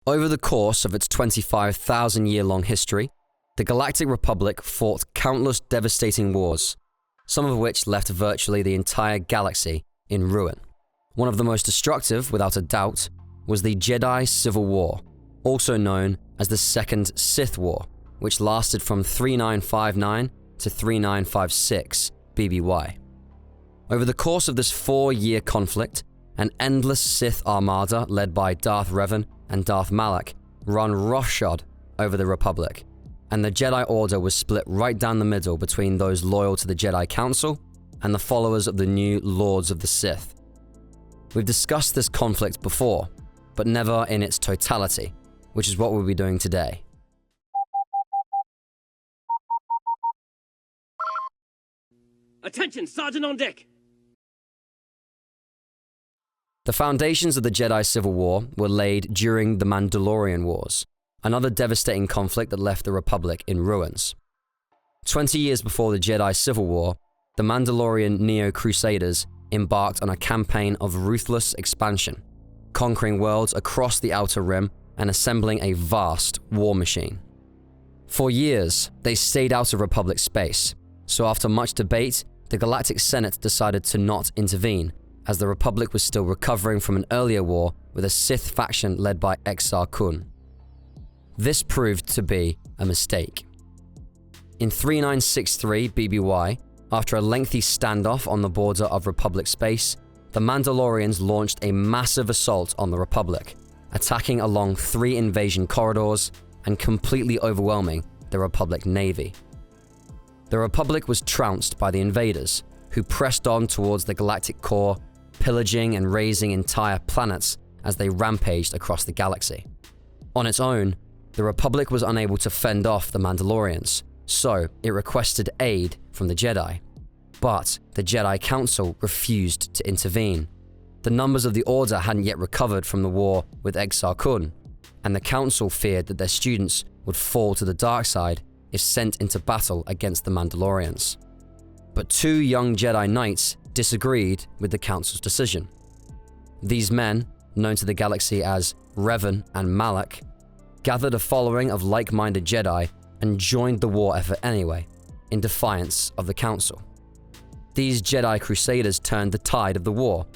Over the course of its 25,000-year-long history, the Galactic Republic fought countless devastating wars, some of which left virtually the entire galaxy in ruin. One of the most destructive, without a doubt, was the Jedi Civil War, also known as the Second Sith War, which lasted from 3959 to 3956 BBY. Over the course of this 4-year conflict, an endless Sith armada led by Darth Revan and Darth Malak run roughshod over the Republic, and the Jedi Order was split right down the middle between those loyal to the Jedi Council and the followers of the new Lords of the Sith. We've discussed this conflict before, but never in its totality, which is what we'll be doing today. Attention, Sergeant on deck! The foundations of the Jedi Civil War were laid during the Mandalorian Wars, another devastating conflict that left the Republic in ruins. 20 years before the Jedi Civil War, the Mandalorian Neo-Crusaders embarked on a campaign of ruthless expansion, conquering worlds across the Outer Rim and assembling a vast war machine. For years, they stayed out of Republic space, so after much debate, the Galactic Senate decided to not intervene, as the Republic was still recovering from an earlier war with a Sith faction led by Exar Kun. This proved to be a mistake. In 3963 BBY, after a lengthy standoff on the border of Republic space, the Mandalorians launched a massive assault on the Republic, attacking along 3 invasion corridors and completely overwhelming the Republic Navy. The Republic was trounced by the invaders, who pressed on towards the galactic core, pillaging and razing entire planets as they rampaged across the galaxy. On its own, the Republic was unable to fend off the Mandalorians, so it requested aid from the Jedi. But the Jedi Council refused to intervene. The numbers of the Order hadn't yet recovered from the war with Exar Kun, and the Council feared that their students would fall to the dark side if sent into battle against the Mandalorians. But 2 young Jedi Knights disagreed with the Council's decision. These men, known to the galaxy as Revan and Malak, gathered a following of like-minded Jedi and joined the war effort anyway, in defiance of the Council. These Jedi Crusaders turned the tide of the war,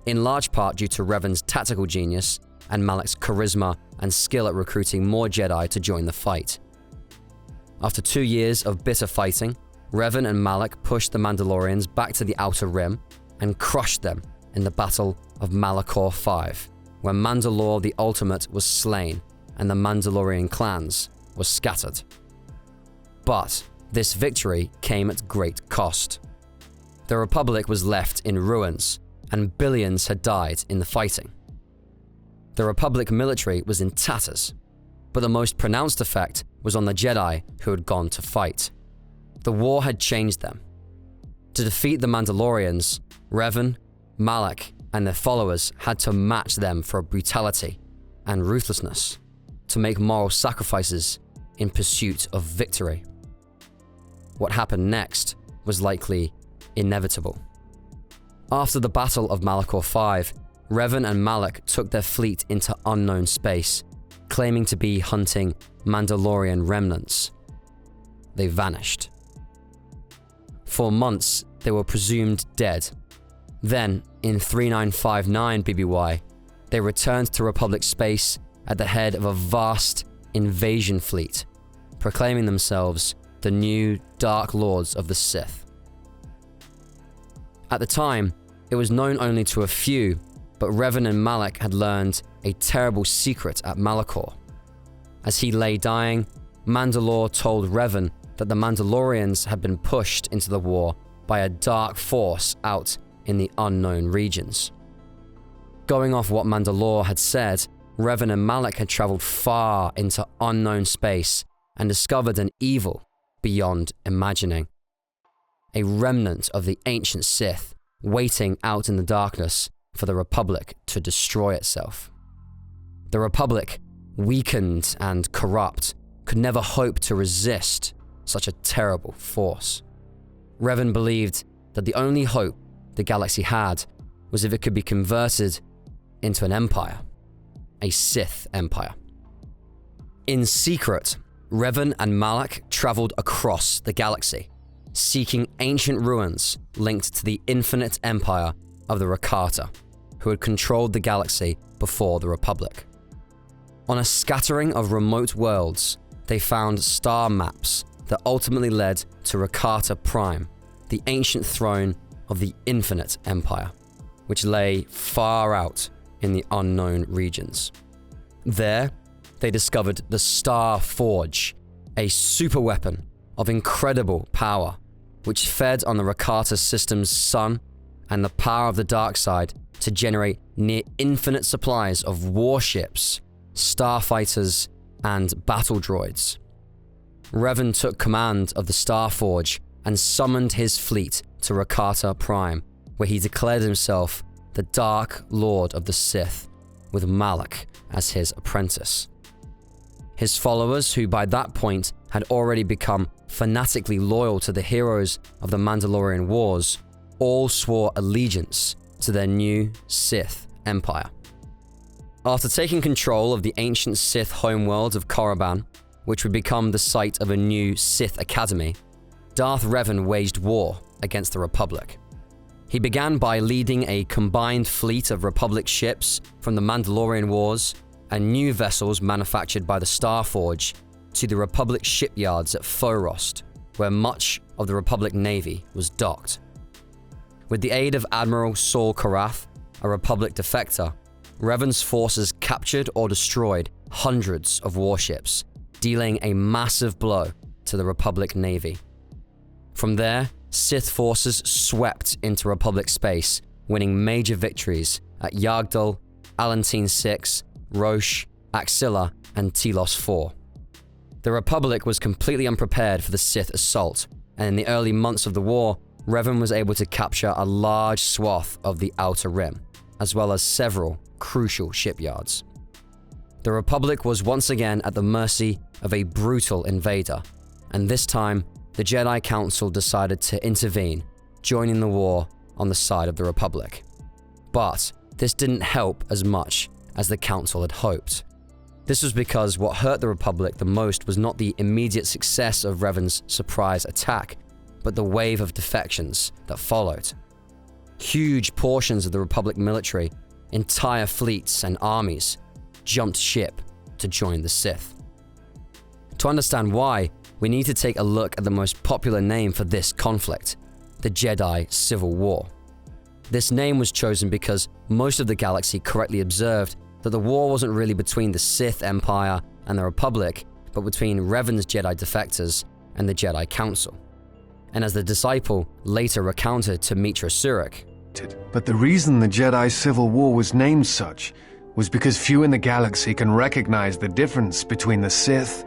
in large part due to Revan's tactical genius and Malak's charisma and skill at recruiting more Jedi to join the fight. After 2 years of bitter fighting, Revan and Malak pushed the Mandalorians back to the Outer Rim and crushed them in the Battle of Malachor V, where Mandalore the Ultimate was slain and the Mandalorian clans were scattered. But this victory came at great cost. The Republic was left in ruins, and billions had died in the fighting. The Republic military was in tatters, but the most pronounced effect was on the Jedi who had gone to fight. The war had changed them. To defeat the Mandalorians, Revan, Malak, and their followers had to match them for brutality and ruthlessness, to make moral sacrifices in pursuit of victory. What happened next was likely inevitable. After the Battle of Malachor V, Revan and Malak took their fleet into unknown space, claiming to be hunting Mandalorian remnants. They vanished. For months, they were presumed dead. Then, in 3959 BBY, they returned to Republic space at the head of a vast invasion fleet, proclaiming themselves the new Dark Lords of the Sith. At the time, it was known only to a few, but Revan and Malak had learned a terrible secret at Malachor. As he lay dying, Mandalore told Revan that the Mandalorians had been pushed into the war by a dark force out in the unknown regions. Going off what Mandalore had said, Revan and Malak had traveled far into unknown space and discovered an evil beyond imagining. A remnant of the ancient Sith waiting out in the darkness for the Republic to destroy itself. The Republic, weakened and corrupt, could never hope to resist such a terrible force. Revan believed that the only hope the galaxy had was if it could be converted into an empire, a Sith empire. In secret, Revan and Malak traveled across the galaxy, seeking ancient ruins linked to the infinite empire of the Rakata, who had controlled the galaxy before the Republic. On a scattering of remote worlds, they found star maps that ultimately led to Rakata Prime, the ancient throne of the infinite empire, which lay far out in the unknown regions. There, they discovered the Star Forge, a superweapon of incredible power, which fed on the Rakata system's sun and the power of the dark side to generate near infinite supplies of warships, starfighters, and battle droids. Revan took command of the Star Forge and summoned his fleet to Rakata Prime, where he declared himself the Dark Lord of the Sith, with Malak as his apprentice. His followers, who by that point had already become fanatically loyal to the heroes of the Mandalorian Wars, all swore allegiance to their new Sith Empire. After taking control of the ancient Sith homeworld of Korriban, which would become the site of a new Sith Academy, Darth Revan waged war against the Republic. He began by leading a combined fleet of Republic ships from the Mandalorian Wars and new vessels manufactured by the Star Forge to the Republic shipyards at Forost, where much of the Republic Navy was docked. With the aid of Admiral Saul Karath, a Republic defector, Revan's forces captured or destroyed hundreds of warships, dealing a massive blow to the Republic Navy. From there, Sith forces swept into Republic space, winning major victories at Yagdal, Alantine 6, Roche, Axilla, and Telos 4. The Republic was completely unprepared for the Sith assault, and in the early months of the war, Revan was able to capture a large swath of the Outer Rim, as well as several crucial shipyards. The Republic was once again at the mercy of a brutal invader, and this time, the Jedi Council decided to intervene, joining the war on the side of the Republic. But this didn't help as much as the Council had hoped. This was because what hurt the Republic the most was not the immediate success of Revan's surprise attack, but the wave of defections that followed. Huge portions of the Republic military, entire fleets and armies, jumped ship to join the Sith. To understand why, we need to take a look at the most popular name for this conflict, the Jedi Civil War. This name was chosen because most of the galaxy correctly observed that the war wasn't really between the Sith Empire and the Republic, but between Revan's Jedi defectors and the Jedi Council. And as the disciple later recounted to Mitra Surik, but the reason the Jedi Civil War was named such was because few in the galaxy can recognize the difference between the Sith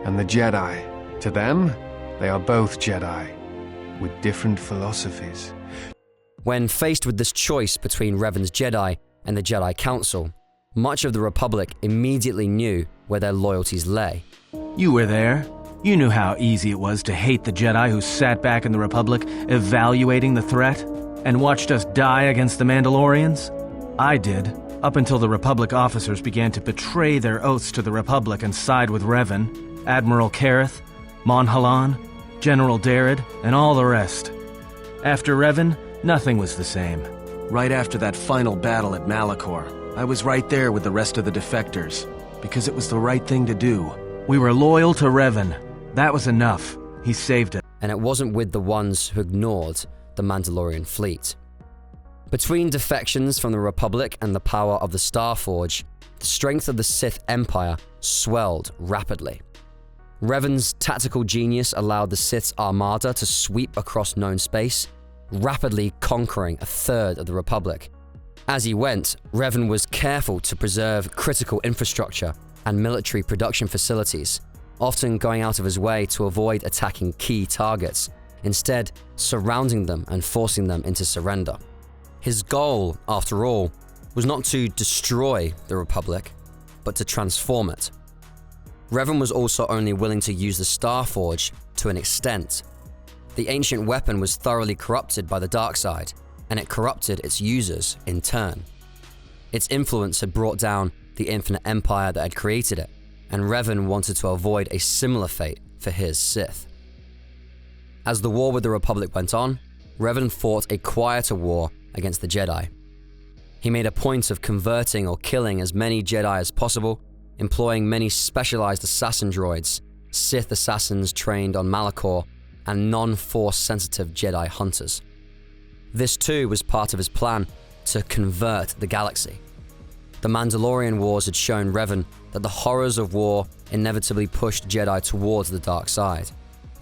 and the Jedi. To them, they are both Jedi, with different philosophies. When faced with this choice between Revan's Jedi and the Jedi Council, much of the Republic immediately knew where their loyalties lay. You were there. You knew how easy it was to hate the Jedi who sat back in the Republic, evaluating the threat, and watched us die against the Mandalorians. I did, up until the Republic officers began to betray their oaths to the Republic and side with Revan, Admiral Kareth, Mon Halan, General Darad, and all the rest. After Revan, nothing was the same. Right after that final battle at Malachor, I was right there with the rest of the defectors, because it was the right thing to do. We were loyal to Revan. That was enough. He saved us. And it wasn't with the ones who ignored the Mandalorian fleet. Between defections from the Republic and the power of the Star Forge, the strength of the Sith Empire swelled rapidly. Revan's tactical genius allowed the Sith's armada to sweep across known space, rapidly conquering a third of the Republic. As he went, Revan was careful to preserve critical infrastructure and military production facilities, often going out of his way to avoid attacking key targets, instead surrounding them and forcing them into surrender. His goal, after all, was not to destroy the Republic, but to transform it. Revan was also only willing to use the Star Forge to an extent. The ancient weapon was thoroughly corrupted by the dark side, and it corrupted its users in turn. Its influence had brought down the infinite empire that had created it, and Revan wanted to avoid a similar fate for his Sith. As the war with the Republic went on, Revan fought a quieter war against the Jedi. He made a point of converting or killing as many Jedi as possible, employing many specialized assassin droids, Sith assassins trained on Malachor, and non-Force sensitive Jedi hunters. This too was part of his plan to convert the galaxy. The Mandalorian Wars had shown Revan that the horrors of war inevitably pushed Jedi towards the dark side.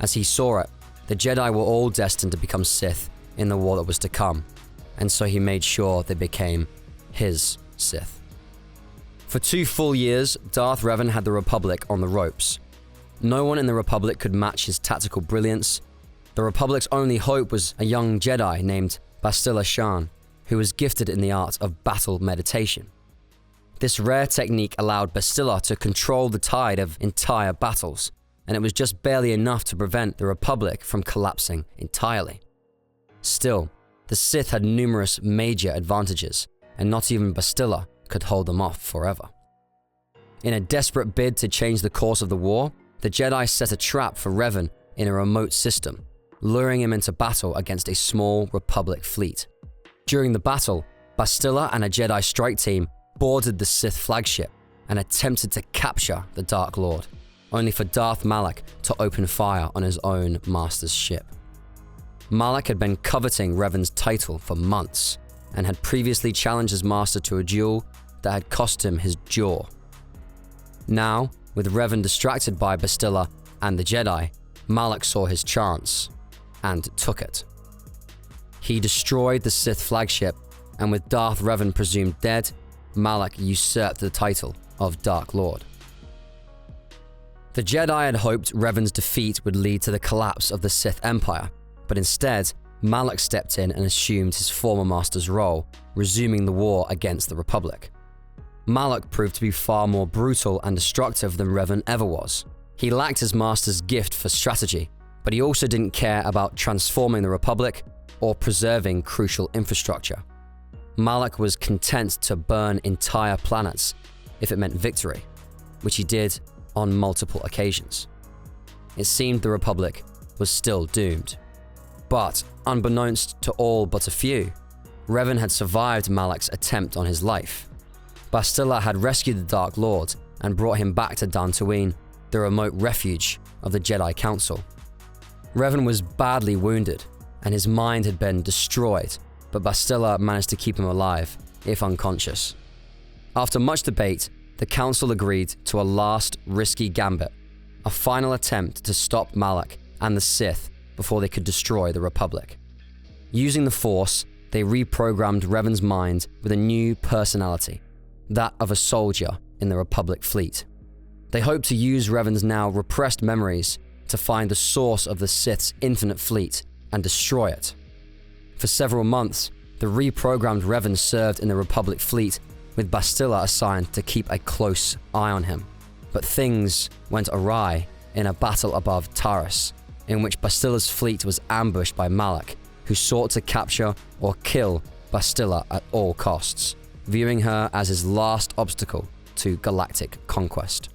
As he saw it, the Jedi were all destined to become Sith in the war that was to come, and so he made sure they became his Sith. For 2 full years, Darth Revan had the Republic on the ropes. No one in the Republic could match his tactical brilliance. The Republic's only hope was a young Jedi named Bastila Shan, who was gifted in the art of battle meditation. This rare technique allowed Bastila to control the tide of entire battles, and it was just barely enough to prevent the Republic from collapsing entirely. Still, the Sith had numerous major advantages, and not even Bastila could hold them off forever. In a desperate bid to change the course of the war, the Jedi set a trap for Revan in a remote system, luring him into battle against a small Republic fleet. During the battle, Bastila and a Jedi strike team boarded the Sith flagship and attempted to capture the Dark Lord, only for Darth Malak to open fire on his own master's ship. Malak had been coveting Revan's title for months and had previously challenged his master to a duel that had cost him his jaw. Now, with Revan distracted by Bastila and the Jedi, Malak saw his chance and took it. He destroyed the Sith flagship, and with Darth Revan presumed dead, Malak usurped the title of Dark Lord. The Jedi had hoped Revan's defeat would lead to the collapse of the Sith Empire, but instead, Malak stepped in and assumed his former master's role, resuming the war against the Republic. Malak proved to be far more brutal and destructive than Revan ever was. He lacked his master's gift for strategy, but he also didn't care about transforming the Republic or preserving crucial infrastructure. Malak was content to burn entire planets if it meant victory, which he did on multiple occasions. It seemed the Republic was still doomed. But, unbeknownst to all but a few, Revan had survived Malak's attempt on his life. Bastila had rescued the Dark Lord and brought him back to Dantooine, the remote refuge of the Jedi Council. Revan was badly wounded, and his mind had been destroyed, but Bastila managed to keep him alive, if unconscious. After much debate, the Council agreed to a last risky gambit, a final attempt to stop Malak and the Sith before they could destroy the Republic. Using the Force, they reprogrammed Revan's mind with a new personality, that of a soldier in the Republic fleet. They hoped to use Revan's now repressed memories to find the source of the Sith's infinite fleet and destroy it. For several months, the reprogrammed Revan served in the Republic fleet, with Bastila assigned to keep a close eye on him. But things went awry in a battle above Taris, in which Bastila's fleet was ambushed by Malak, who sought to capture or kill Bastila at all costs, viewing her as his last obstacle to galactic conquest.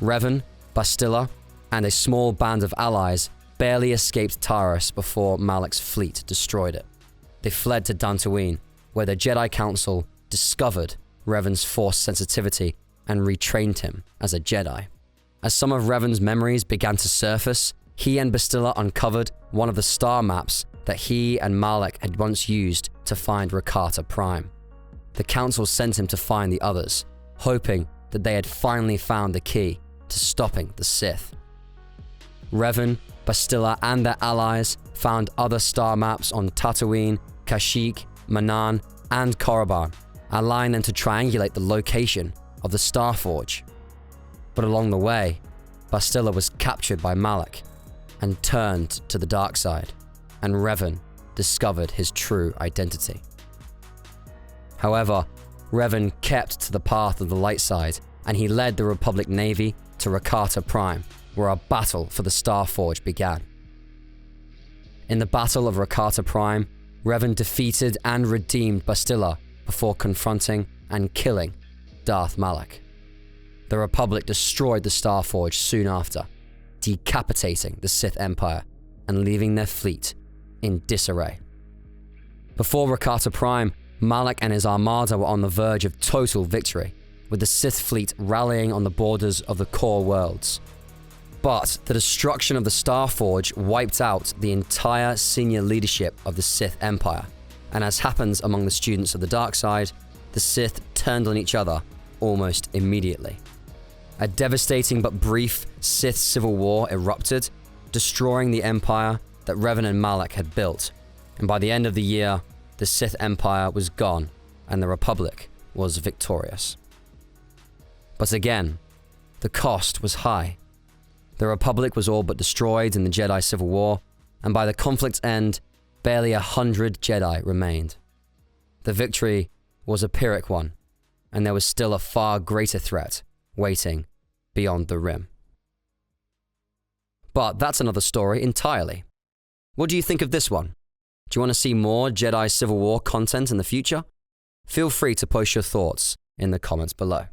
Revan, Bastila, and a small band of allies barely escaped Taris before Malak's fleet destroyed it. They fled to Dantooine, where the Jedi Council discovered Revan's Force sensitivity and retrained him as a Jedi. As some of Revan's memories began to surface, he and Bastila uncovered one of the star maps that he and Malak had once used to find Rakata Prime. The Council sent him to find the others, hoping that they had finally found the key to stopping the Sith. Revan, Bastila, and their allies found other star maps on Tatooine, Kashyyyk, Manaan, and Korriban, allowing them to triangulate the location of the Starforge. But along the way, Bastila was captured by Malak and turned to the dark side, and Revan discovered his true identity. However, Revan kept to the path of the light side, and he led the Republic Navy to Rakata Prime, where a battle for the Starforge began. In the Battle of Rakata Prime, Revan defeated and redeemed Bastila before confronting and killing Darth Malak. The Republic destroyed the Starforge soon after, decapitating the Sith Empire and leaving their fleet in disarray. Before Rakata Prime, Malak and his armada were on the verge of total victory, with the Sith fleet rallying on the borders of the core worlds. But the destruction of the Starforge wiped out the entire senior leadership of the Sith Empire, and as happens among the students of the dark side, the Sith turned on each other almost immediately. A devastating but brief Sith civil war erupted, destroying the empire that Revan and Malak had built, and by the end of the year, the Sith Empire was gone and the Republic was victorious. But again, the cost was high. The Republic was all but destroyed in the Jedi Civil War, and by the conflict's end, barely 100 Jedi remained. The victory was a Pyrrhic one, and there was still a far greater threat waiting beyond the rim. But that's another story entirely. What do you think of this one? Do you want to see more Jedi Civil War content in the future? Feel free to post your thoughts in the comments below.